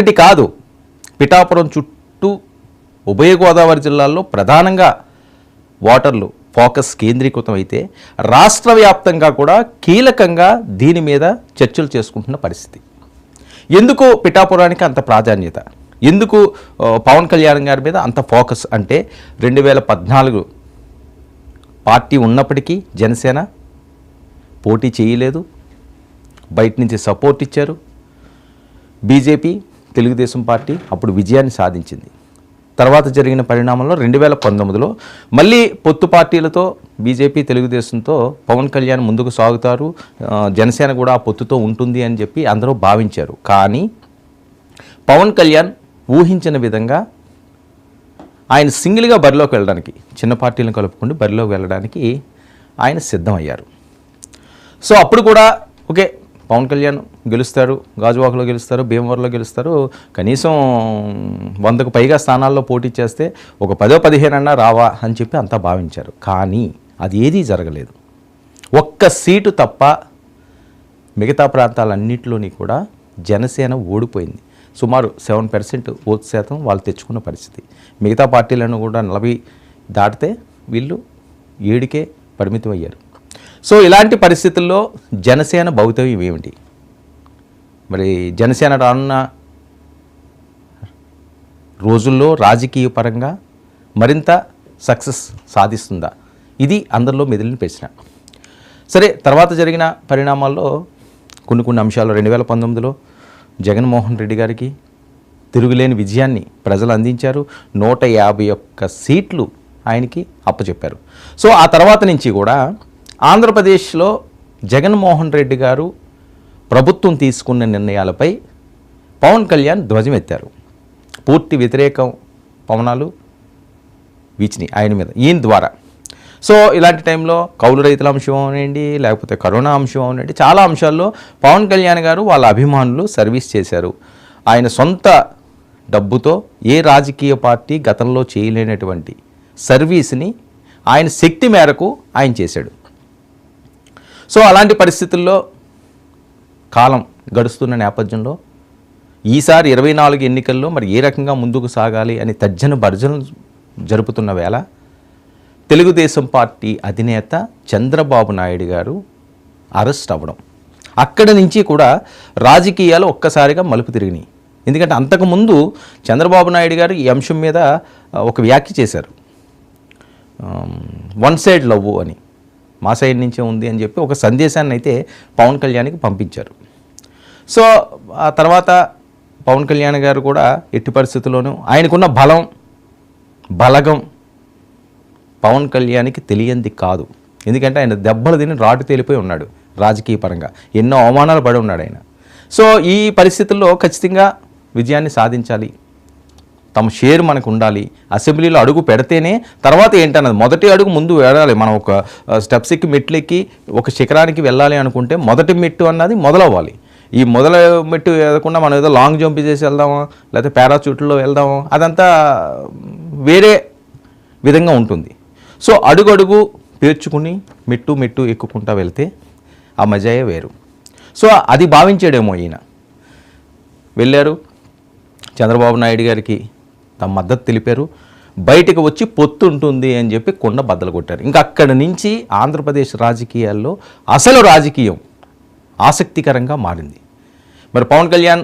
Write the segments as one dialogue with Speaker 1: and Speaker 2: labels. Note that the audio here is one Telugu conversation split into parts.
Speaker 1: ఒకటి కాదు, పిఠాపురం చుట్టూ ఉభయ గోదావరి జిల్లాల్లో ప్రధానంగా ఓటర్లు ఫోకస్ కేంద్రీకృతం అయితే రాష్ట్ర వ్యాప్తంగా కూడా కీలకంగా దీని మీద చర్చలు చేసుకుంటున్న పరిస్థితి. ఎందుకు పిఠాపురానికి అంత ప్రాధాన్యత, ఎందుకు పవన్ కళ్యాణ్ గారి మీద అంత ఫోకస్ అంటే 2014 పార్టీ ఉన్నప్పటికీ జనసేన పోటీ చేయలేదు, బయట నుంచి సపోర్ట్ ఇచ్చారు. బీజేపీ తెలుగుదేశం పార్టీ అప్పుడు విజయాన్ని సాధించింది. తర్వాత జరిగిన పరిణామంలో 2019లో మళ్ళీ పొత్తు పార్టీలతో బీజేపీ తెలుగుదేశంతో పవన్ కళ్యాణ్ ముందుకు సాగుతారు, జనసేన కూడా ఆ పొత్తుతో ఉంటుంది అని చెప్పి అందరూ భావించారు. కానీ పవన్ కళ్యాణ్ ఊహించిన విధంగా ఆయన సింగిల్గా బరిలోకి వెళ్ళడానికి, చిన్న పార్టీలను కలుపుకుంటూ బరిలోకి వెళ్ళడానికి ఆయన సిద్ధమయ్యారు. సో అప్పుడు కూడా ఓకే, పవన్ కళ్యాణ్ గెలుస్తారు, గాజువాకలో గెలుస్తారు, భీమవరంలో గెలుస్తారు, కనీసం 100కు పైగా స్థానాల్లో పోటీ చేస్తే ఒక 10-15 అన్నా రావా అని చెప్పి అంతా భావించారు. కానీ అది ఏదీ జరగలేదు. ఒక్క సీటు తప్ప మిగతా ప్రాంతాలన్నింటిలోని కూడా జనసేన ఓడిపోయింది. సుమారు 7% ఓటు శాతం వాళ్ళు తెచ్చుకున్న పరిస్థితి. మిగతా పార్టీలను కూడా 40 దాటితే వీళ్ళు 7కే పరిమితం అయ్యారు. సో ఇలాంటి పరిస్థితుల్లో జనసేన భవితవ్యం ఏమిటి? మరి జనసేన రానున్న రోజుల్లో రాజకీయ పరంగా మరింత సక్సెస్ సాధిస్తుందా? ఇది అందరిలో మెదిలిన ప్రశ్న. సరే, తర్వాత జరిగిన పరిణామాల్లో కొన్ని అంశాలు 2019లో జగన్మోహన్ రెడ్డి గారికి తిరుగులేని విజయాన్ని ప్రజలు అందించారు. 151 సీట్లు ఆయనకి అప్పచెప్పారు. సో ఆ తర్వాత నుంచి కూడా ఆంధ్రప్రదేశ్లో జగన్మోహన్ రెడ్డి గారు ప్రభుత్వం తీసుకున్న నిర్ణయాలపై పవన్ కళ్యాణ్ ధ్వజం ఎత్తారు. పూర్తి వ్యతిరేకం పవనాలు వీచినాయి ఆయన మీద, ఈయన ద్వారా. సో ఇలాంటి టైంలో కౌలు రైతుల అంశం అవనండి, లేకపోతే కరోనా అంశం అవనండి, చాలా అంశాల్లో పవన్ కళ్యాణ్ గారు వాళ్ళ అభిమానులు సర్వీస్ చేశారు. ఆయన సొంత డబ్బుతో ఏ రాజకీయ పార్టీ గతంలో చేయలేనటువంటి సర్వీస్ని ఆయన శక్తి మేరకు ఆయన చేశాడు. సో అలాంటి పరిస్థితుల్లో కాలం గడుస్తున్న నేపథ్యంలో ఈసారి 24 ఎన్నికల్లో మరి ఏ రకంగా ముందుకు సాగాలి అని తర్జన భర్జన జరుపుతున్న వేళ తెలుగుదేశం పార్టీ అధినేత చంద్రబాబు నాయుడు గారు అరెస్ట్ అవ్వడం, అక్కడి నుంచి కూడా రాజకీయాలు ఒక్కసారిగా మలుపు తిరిగినాయి. ఎందుకంటే అంతకుముందు చంద్రబాబు నాయుడు గారు ఈ అంశం మీద ఒక వ్యాఖ్య చేశారు, వన్ సైడ్ లవ్ అని, మా సైడ్ నుంచే ఉంది అని చెప్పి ఒక సందేశాన్ని అయితే పవన్ కళ్యాణ్కి పంపించారు. సో ఆ తర్వాత పవన్ కళ్యాణ్ గారు కూడా ఎట్టి పరిస్థితుల్లోనూ ఆయనకున్న బలగం పవన్ కళ్యాణ్కి తెలియంది కాదు. ఎందుకంటే ఆయన దెబ్బలు తిని రాటు తేలిపోయి ఉన్నాడు రాజకీయ పరంగా, ఎన్నో అవమానాలు పడి ఉన్నాడు ఆయన. సో ఈ పరిస్థితుల్లో ఖచ్చితంగా విజయాన్ని సాధించాలి, తమ షేర్ మనకు ఉండాలి, అసెంబ్లీలో అడుగు పెడితేనే తర్వాత ఏంటన్నది, మొదటి అడుగు ముందు వెళ్ళాలి. మనం ఒక స్టెప్స్ ఎక్కి మెట్లెక్కి ఒక శిఖరానికి వెళ్ళాలి అనుకుంటే మొదటి మెట్టు అన్నది మొదలవ్వాలి. ఈ మొదల మెట్టు ఎదకుండా మనం ఏదో లాంగ్ జంప్ చేసి వెళ్దామో లేకపోతే పారాచూట్లో వెళ్దామో అదంతా వేరే విధంగా ఉంటుంది. సో అడుగు పేర్చుకుని మెట్టు ఎక్కుకుంటా వెళ్తే ఆ మజాయే వేరు. సో అది భావించాడేమో ఈయన. వెళ్ళారు, చంద్రబాబు నాయుడు గారికి తమ మద్దతు తెలిపారు, బయటకు వచ్చి పొత్తు ఉంటుంది అని చెప్పి కొండ బద్దలు కొట్టారు. ఇంకా అక్కడి నుంచి ఆంధ్రప్రదేశ్ రాజకీయాల్లో అసలు రాజకీయం ఆసక్తికరంగా మారింది. మరి పవన్ కళ్యాణ్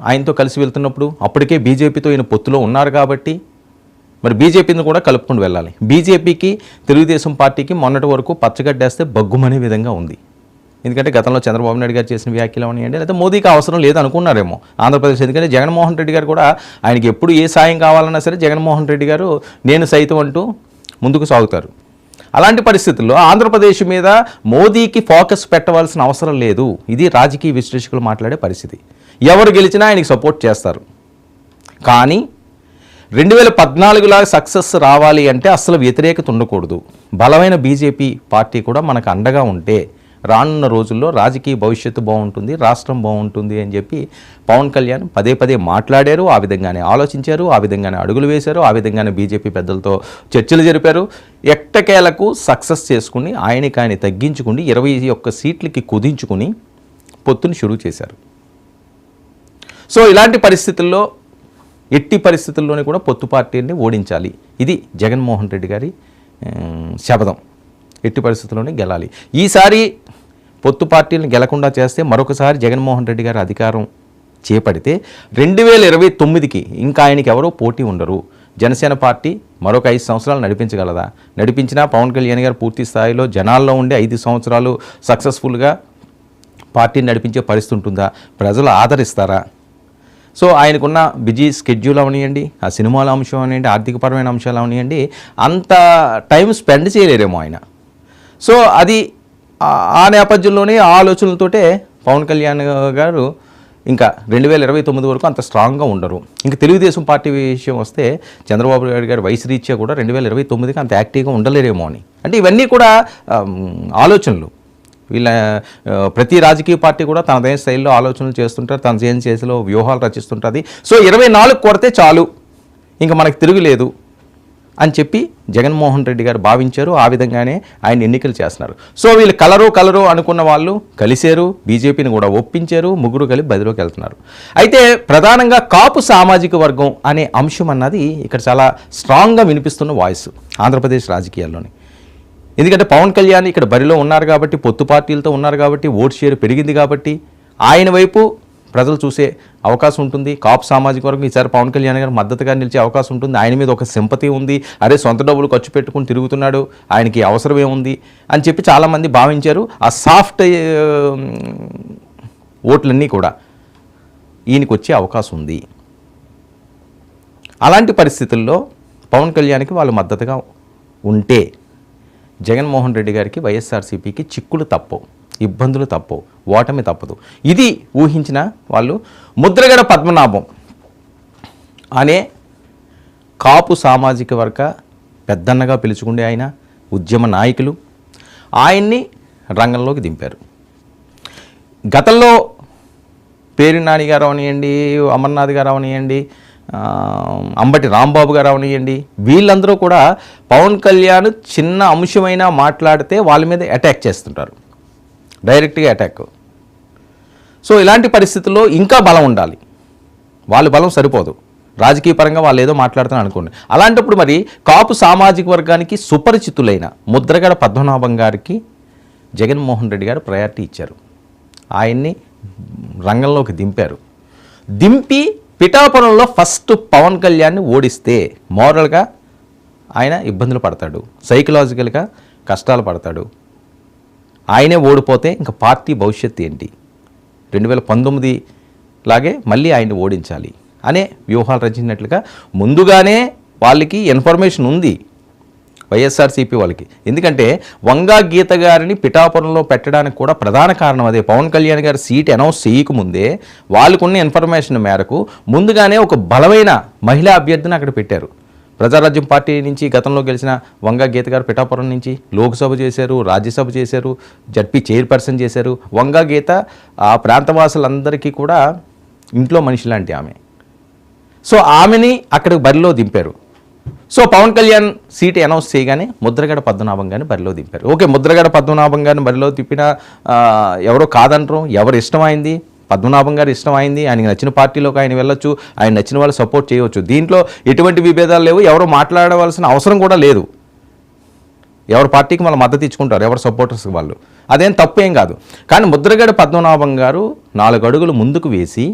Speaker 1: ఆయనతో కలిసి వెళ్తున్నప్పుడు అప్పటికే బీజేపీతో ఈయన పొత్తులో ఉన్నారు కాబట్టి మరి బీజేపీని కూడా కలుపుకొని వెళ్ళాలి. బీజేపీకి తెలుగుదేశం పార్టీకి మొన్నటి వరకు పచ్చగడ్డేస్తే బగ్గుమనే విధంగా ఉంది. ఎందుకంటే గతంలో చంద్రబాబు నాయుడు గారు చేసిన వ్యాఖ్యలు అవనివ్వండి, లేదా మోదీకి అవసరం లేదు అనుకున్నారేమో ఆంధ్రప్రదేశ్. ఎందుకంటే జగన్మోహన్ రెడ్డి గారు కూడా ఆయనకి ఎప్పుడు ఏ సాయం కావాలన్నా సరే జగన్మోహన్ రెడ్డి గారు నేను సైతం అంటూ ముందుకు సాగుతారు. అలాంటి పరిస్థితుల్లో ఆంధ్రప్రదేశ్ మీద మోదీకి ఫోకస్ పెట్టవలసిన అవసరం లేదు. ఇది రాజకీయ విశ్లేషకులు మాట్లాడే పరిస్థితి. ఎవరు గెలిచినా ఆయనకి సపోర్ట్ చేస్తారు. కానీ 2014లా సక్సెస్ రావాలి అంటే అసలు వ్యతిరేకత ఉండకూడదు. బలమైన బీజేపీ పార్టీ కూడా మనకు అండగా ఉంటే రానున్న రోజుల్లో రాజకీయ భవిష్యత్తు బాగుంటుంది, రాష్ట్రం బాగుంటుంది అని చెప్పి పవన్ కళ్యాణ్ పదే మాట్లాడారు. ఆ విధంగానే ఆలోచించారు, ఆ విధంగానే అడుగులు వేశారు, ఆ విధంగానే బీజేపీ పెద్దలతో చర్చలు జరిపారు. ఎట్టకేలకు సక్సెస్ చేసుకుని ఆయన తగ్గించుకుని 21 సీట్లకి కుదించుకుని పొత్తుని షురూ చేశారు. సో ఇలాంటి పరిస్థితుల్లో ఎట్టి పరిస్థితుల్లోనే కూడా పొత్తు పార్టీని ఓడించాలి. ఇది జగన్మోహన్ రెడ్డి గారి శపథం. ఎట్టి పరిస్థితుల్లోనే గెలాలి. ఈసారి పొత్తు పార్టీలను గెలకుండా చేస్తే మరొకసారి జగన్మోహన్ రెడ్డి గారి అధికారం చేపడితే 2029కి ఇంకా ఆయనకి ఎవరో పోటీ ఉండరు. జనసేన పార్టీ మరొక 5 సంవత్సరాలు నడిపించగలదా? నడిపించినా పవన్ కళ్యాణ్ గారు పూర్తి స్థాయిలో జనాల్లో ఉండే 5 సంవత్సరాలు సక్సెస్ఫుల్గా పార్టీని నడిపించే పరిస్థితి ఉంటుందా? ప్రజలు ఆదరిస్తారా? సో ఆయనకున్న బిజీ స్కెడ్యూల్ అవనియండి, ఆ సినిమాల అంశం అవనియండి, ఆర్థికపరమైన అంశాలు అవనియండి, అంత టైం స్పెండ్ చేయలేరేమో ఆయన. సో అది ఆ నేపథ్యంలోనే ఆలోచనలతోటే పవన్ కళ్యాణ్ గారు ఇంకా 2029 వరకు అంత స్ట్రాంగ్గా ఉండరు. ఇంకా తెలుగుదేశం పార్టీ విషయం వస్తే చంద్రబాబు నాయుడు గారి వయసు రీత్యా కూడా 2029కి అంత యాక్టివ్గా ఉండలేరేమో అని. అంటే ఇవన్నీ కూడా ఆలోచనలు. వీళ్ళ ప్రతి రాజకీయ పార్టీ కూడా తనదైన స్టైల్లో ఆలోచనలు చేస్తుంటారు, తన చేతిలో వ్యూహాలు రచిస్తుంటుంది. సో 24 కొడితే చాలు, ఇంకా మనకు తిరుగులేదు అని చెప్పి జగన్మోహన్ రెడ్డి గారు భావించారు. ఆ విధంగానే ఆయన ఎన్నికలు చేస్తున్నారు. సో వీళ్ళు కలరు అనుకున్న వాళ్ళు కలిశారు, బీజేపీని కూడా ఒప్పించారు, ముగ్గురు కలిపి బదిలోకి వెళ్తున్నారు. అయితే ప్రధానంగా కాపు సామాజిక వర్గం అనే అంశం అన్నది ఇక్కడ చాలా స్ట్రాంగ్గా వినిపిస్తున్న వాయిస్ ఆంధ్రప్రదేశ్ రాజకీయాల్లోని. ఎందుకంటే పవన్ కళ్యాణ్ ఇక్కడ బరిలో ఉన్నారు కాబట్టి, పొత్తు పార్టీలతో ఉన్నారు కాబట్టి, ఓటు షేర్ పెరిగింది కాబట్టి ఆయన వైపు ప్రజలు చూసే అవకాశం ఉంటుంది. కాపు సామాజిక వర్గం ఈసారి పవన్ కళ్యాణ్ గారు మద్దతుగా నిలిచే అవకాశం ఉంటుంది. ఆయన మీద ఒక సింపతి ఉంది. అరే సొంత డబ్బులు ఖర్చు పెట్టుకుని తిరుగుతున్నాడు, ఆయనకి అవసరం ఏముంది అని చెప్పి చాలామంది భావించారు. ఆ సాఫ్ట్ ఓట్లన్నీ కూడా ఈయనకి వచ్చే అవకాశం ఉంది. అలాంటి పరిస్థితుల్లో పవన్ కళ్యాణ్కి వాళ్ళు మద్దతుగా ఉంటే జగన్మోహన్ రెడ్డి గారికి వైఎస్ఆర్సీపీకి చిక్కులు తప్పవు, ఇబ్బందులు తప్పవు, ఓటమి తప్పదు. ఇది ఊహించిన వాళ్ళు ముద్రగడ పద్మనాభం అనే కాపు సామాజిక వర్గ పెద్దన్నగా పిలుచుకుండే ఆయన ఉద్యమ నాయకులు ఆయన్ని రంగంలోకి దింపారు. గతంలో పేరు నాని గారు అవనియండి, అమర్నాథ్ గారు అవనియండి, అంబటి రాంబాబు గారు అవనియండి, వీళ్ళందరూ కూడా పవన్ కళ్యాణ్ చిన్న అంశమైనా మాట్లాడితే వాళ్ళ మీద అటాక్ చేస్తుంటారు, డైరెక్ట్గా అటాక్. సో ఇలాంటి పరిస్థితుల్లో ఇంకా బలం ఉండాలి. వాళ్ళ బలం సరిపోదు, రాజకీయ పరంగా వాళ్ళు ఏదో మాట్లాడుతున్నారు అనుకోండి. అలాంటప్పుడు మరి కాపు సామాజిక వర్గానికి సుపరిచితులైన ముద్రగడ పద్మనాభం గారికి జగన్మోహన్ రెడ్డి గారు ప్రయారిటీ ఇచ్చారు. ఆయన్ని రంగంలోకి దింపారు. దింపి పిఠాపురంలో ఫస్ట్ పవన్ కళ్యాణ్ని ఓడిస్తే మోరల్గా ఆయన ఇబ్బందులు పడతాడు, సైకలాజికల్గా కష్టాలు పడతాడు. ఆయనే ఓడిపోతే ఇంకా పార్టీ భవిష్యత్తు ఏంటి? 2019 లాగే మళ్ళీ ఆయన్ని ఓడించాలి అనే వ్యూహాలు రచించినట్లుగా ముందుగానే వాళ్ళకి ఇన్ఫర్మేషన్ ఉంది వైఎస్ఆర్సీపీ వాళ్ళకి. ఎందుకంటే వంగా గీత గారిని పిఠాపురంలో పెట్టడానికి కూడా ప్రధాన కారణం అదే. పవన్ కళ్యాణ్ గారి సీట్ అనౌన్స్ చేయకముందే వాళ్ళకున్న ఇన్ఫర్మేషన్ మేరకు ముందుగానే ఒక బలమైన మహిళా అభ్యర్థిని అక్కడ పెట్టారు. ప్రజారాజ్యం పార్టీ నుంచి గతంలో గెలిచిన వంగా గీత గారు పిఠాపురం నుంచి లోక్సభ చేశారు, రాజ్యసభ చేశారు, జడ్పీ చైర్పర్సన్ చేశారు. వంగా గీత ఆ ప్రాంతవాసులందరికీ కూడా ఇంట్లో మనిషి లాంటి ఆమె. సో ఆమెని అక్కడికి బరిలో దింపారు. So Pawan Kalyan seat announce చేయగానే ముద్రగడ పద్మనాభం గారిని బరిలో దింపారు. ఓకే, ముద్రగడ పద్మనాభం గారిని బరిలో తిప్పిన ఎవరో కాదంటారు, ఎవరు ఇష్టమైంది, పద్మనాభం గారు ఇష్టమైంది, ఆయనకి నచ్చిన పార్టీలోకి ఆయన వెళ్ళొచ్చు, ఆయన నచ్చిన వాళ్ళు సపోర్ట్ చేయవచ్చు. దీంట్లో ఎటువంటి విభేదాలు లేవు, ఎవరు మాట్లాడవలసిన అవసరం కూడా లేదు. ఎవరి పార్టీకి వాళ్ళు మద్దతు ఇచ్చుకుంటారు, ఎవరు సపోర్టర్స్ వాళ్ళు, అదేం తప్పేం కాదు. కానీ ముద్రగడ పద్మనాభం గారు 4 అడుగులు ముందుకు వేసి